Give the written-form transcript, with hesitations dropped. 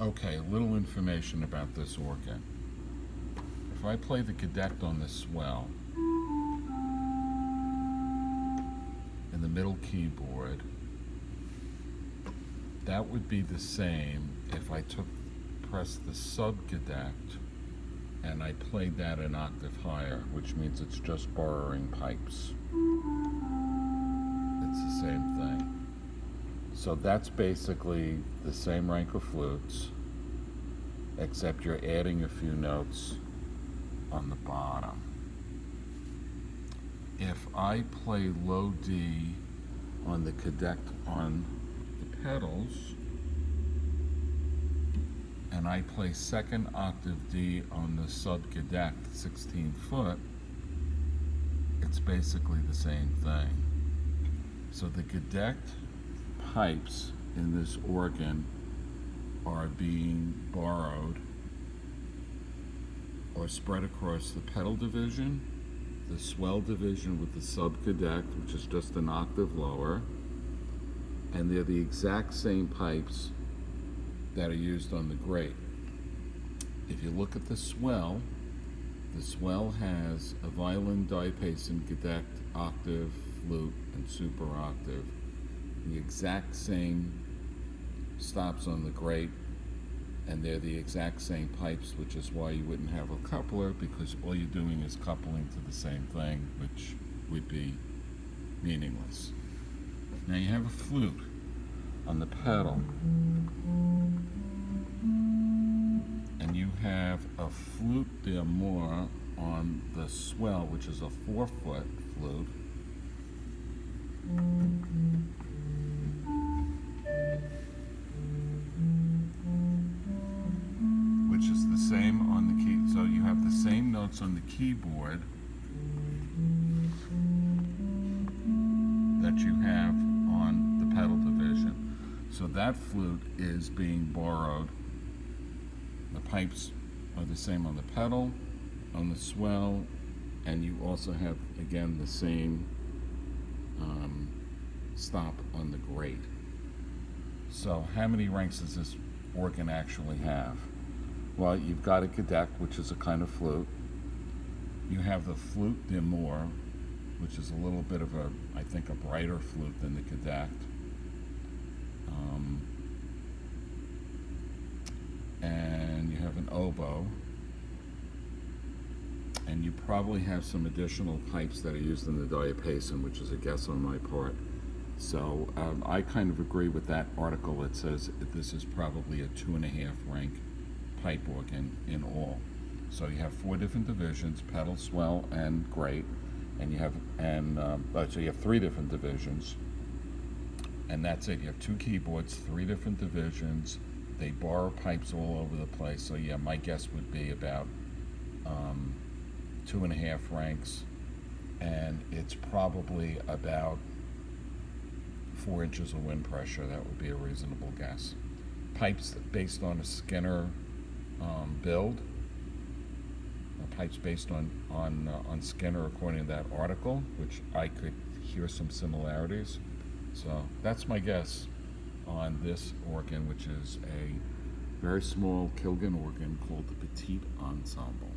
Okay, a little information about this organ. If I play the cadet on the swell in the middle keyboard, that would be the same if I pressed the sub-cadet and I played that an octave higher, which means it's just borrowing pipes. It's the same thing. So that's basically the same rank of flutes, except you're adding a few notes on the bottom. If I play low D on the cadet on the pedals, and I play second octave D on the sub-cadet, 16 foot, it's basically the same thing. So the cadet pipes in this organ are being borrowed or spread across the pedal division, the swell division with the sub-cadet, which is just an octave lower, and they're the exact same pipes that are used on the grate. If you look at the swell has a violin, diapason, cadet, octave, flute, and super octave. The exact same stops on the grate, and they're the exact same pipes, which is why you wouldn't have a coupler, because all you're doing is coupling to the same thing, which would be meaningless. Now you have a flute on the pedal, and you have a flute d'amour on the swell, which is a 4-foot flute. Which is the same on the key, so you have the same notes on the keyboard that you have on the pedal division. So that flute is being borrowed. The pipes are the same on the pedal, on the swell, and you also have, again, the same stop on the grate. So how many ranks does this organ actually have? Well, you've got a cadet, which is a kind of flute. You have the flute d'amour, which is a little bit of I think, a brighter flute than the cadet. And you have an oboe. And you probably have some additional pipes that are used in the diapason, which is a guess on my part. So I kind of agree with that article that says this is probably a 2.5 rank pipe organ in all. So you have 4 different divisions: pedal, swell, and grate, and you have so you have 3 different divisions, and that's it. You have 2 keyboards, 3 different divisions. They borrow pipes all over the place. So yeah, my guess would be about 2.5 ranks, and it's probably about 4 inches of wind pressure. That would be a reasonable guess. Pipes based on a Skinner build. Pipes based on Skinner, according to that article, which I could hear some similarities. So that's my guess on this organ, which is a very small Kilgen organ called the Petite Ensemble.